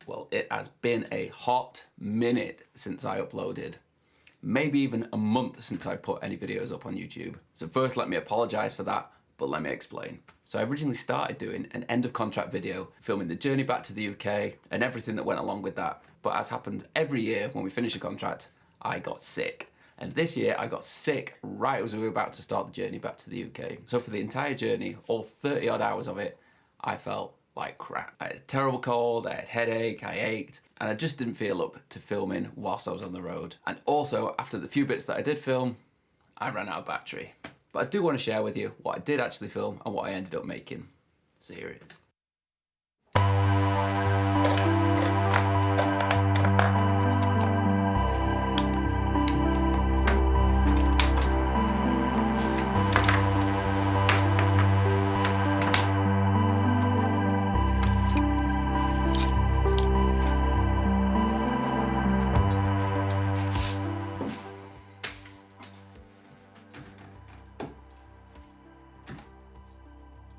Well, it has been a hot minute since I uploaded. Maybe even a month since I put any videos up on YouTube. So first let me apologize for that, but let me explain. So I originally started doing an end of contract video, filming the journey back to the UK and everything that went along with that. But as happens every year when we finish a contract, I got sick. And this year I got sick right as we were about to start the journey back to the UK. So for the entire journey, all 30 odd hours of it, I felt like crap. I had a terrible cold, I had a headache, I ached, and I just didn't feel up to filming whilst I was on the road. And also, after the few bits that I did film, I ran out of battery. But I do want to share with you what I did actually film and what I ended up making. So here it is.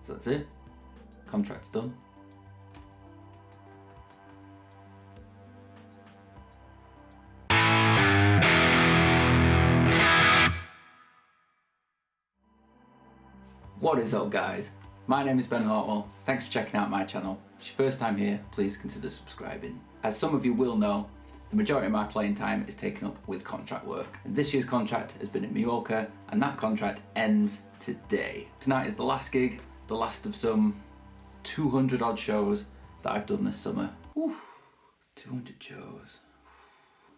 So that's it, contract's done. What is up guys? My name is Ben Hartwell, thanks for checking out my channel. If it's your first time here, please consider subscribing. As some of you will know, the majority of my playing time is taken up with contract work. And this year's contract has been in Mallorca, and that contract ends today. Tonight is the last gig, the last of some 200 odd shows that I've done this summer. Whew, 200 shows.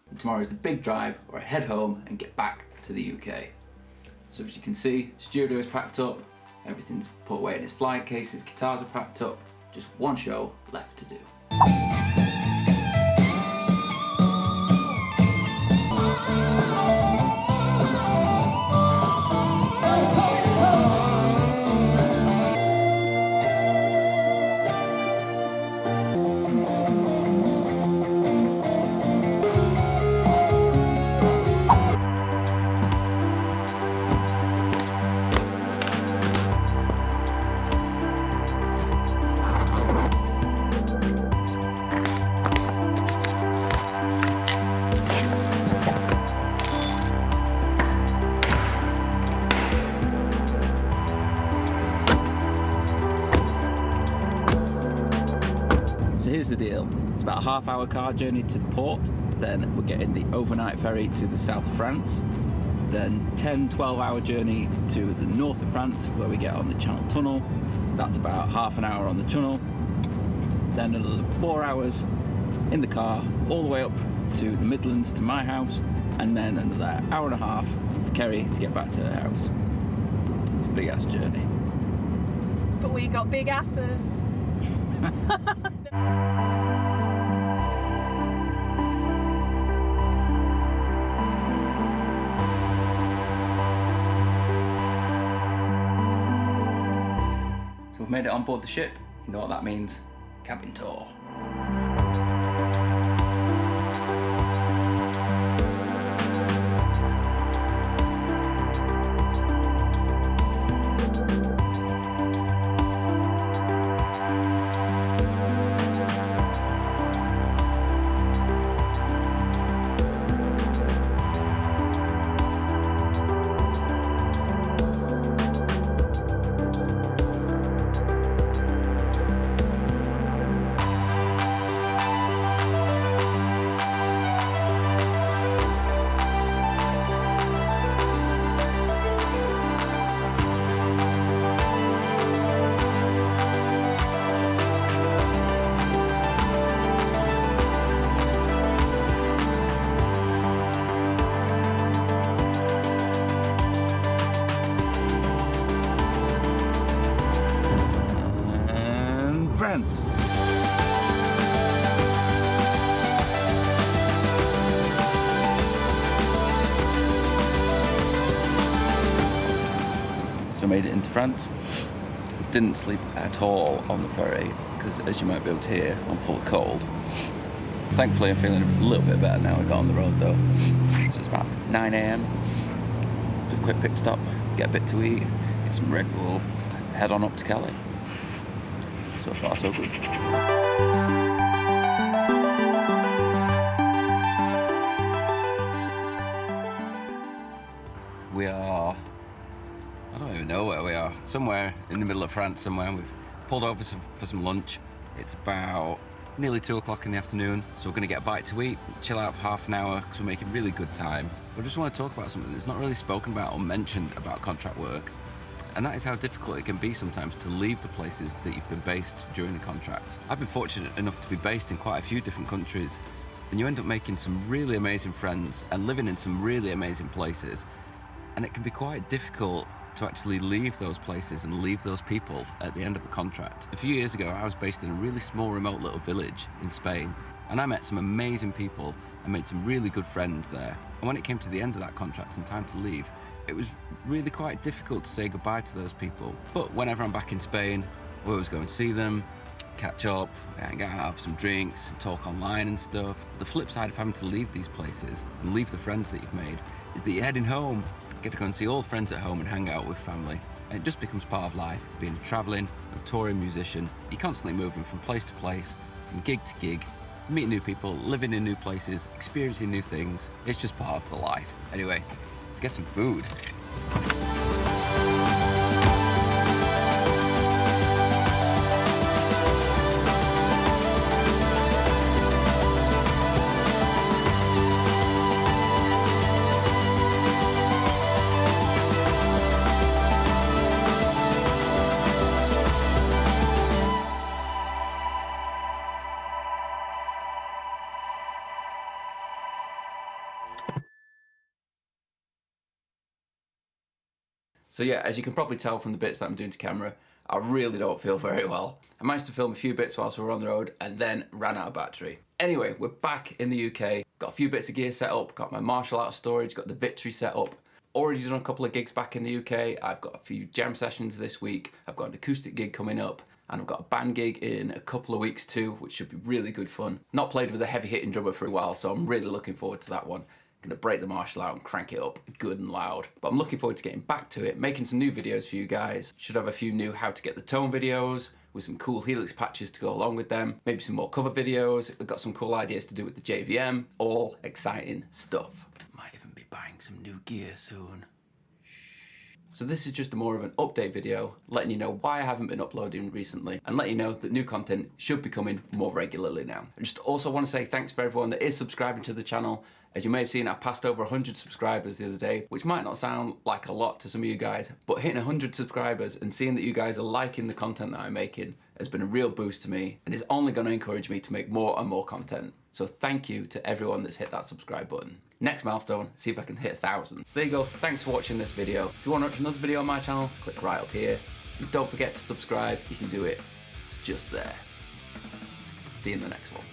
And tomorrow is the big drive where I head home and get back to the UK. So as you can see, studio is packed up, everything's put away in its flight cases, guitars are packed up, just one show left to do. Here's the deal, it's about a half-hour car journey to the port, then we're getting the overnight ferry to the south of France, then 10-12 hour journey to the north of France where we get on the Channel Tunnel. That's about half an hour on the tunnel, then another 4 hours in the car all the way up to the Midlands to my house, and then another hour and a half for Kerry to get back to her house. It's a big ass journey. But we got big asses. So we've made it on board the ship. You know what that means? Cabin tour. France. So I made it into France. Didn't sleep at all on the ferry because, as you might be able to hear, I'm full of cold. Thankfully I'm feeling a little bit better now I got on the road though. So it's about 9 AM. Do a quick pit stop, get a bit to eat, get some Red Bull, head on up to Calais. So far so good. somewhere in the middle of France somewhere. We've pulled over for some lunch. It's about nearly 2 o'clock in the afternoon, so we're going to get a bite to eat, chill out for half an hour because we're making really good time. But I just want to talk about something that's not really spoken about or mentioned about contract work, and that is how difficult it can be sometimes to leave the places that you've been based during the contract. I've been fortunate enough to be based in quite a few different countries, and you end up making some really amazing friends and living in some really amazing places, and it can be quite difficult to actually leave those places and leave those people at the end of a contract. A few years ago, I was based in a really small, remote little village in Spain, and I met some amazing people and made some really good friends there. And when it came to the end of that contract and time to leave, it was really quite difficult to say goodbye to those people. But whenever I'm back in Spain, we always go and see them, catch up, hang out, have some drinks, talk online and stuff. The flip side of having to leave these places and leave the friends that you've made is that you're heading home, get to go and see all friends at home and hang out with family. And it just becomes part of life, being a travelling, a touring musician. You're constantly moving from place to place, from gig to gig, meeting new people, living in new places, experiencing new things. It's just part of the life. Anyway, let's get some food. So yeah, as you can probably tell from the bits that I'm doing to camera, I really don't feel very well. I managed to film a few bits whilst we were on the road and then ran out of battery. Anyway, we're back in the UK, got a few bits of gear set up, got my Marshall out of storage, got the Victory set up. Already done a couple of gigs back in the UK, I've got a few jam sessions this week, I've got an acoustic gig coming up, and I've got a band gig in a couple of weeks too, which should be really good fun. Not played with a heavy hitting drummer for a while, so I'm really looking forward to that one. Gonna break the Marshall out and crank it up good and loud. But I'm looking forward to getting back to it, making some new videos for you guys. Should have a few new how to get the tone videos with some cool Helix patches to go along with them. Maybe some more cover videos. I've got some cool ideas to do with the JVM. All exciting stuff. Might even be buying some new gear soon. So this is just more of an update video, letting you know why I haven't been uploading recently, and letting you know that new content should be coming more regularly now. I just also want to say thanks for everyone that is subscribing to the channel. As you may have seen, I passed over 100 subscribers the other day, which might not sound like a lot to some of you guys, but hitting 100 subscribers and seeing that you guys are liking the content that I'm making has been a real boost to me, and is only going to encourage me to make more and more content. So thank you to everyone that's hit that subscribe button. Next milestone, see if I can hit 1,000. So there you go, thanks for watching this video. If you want to watch another video on my channel, click right up here. And don't forget to subscribe, you can do it just there. See you in the next one.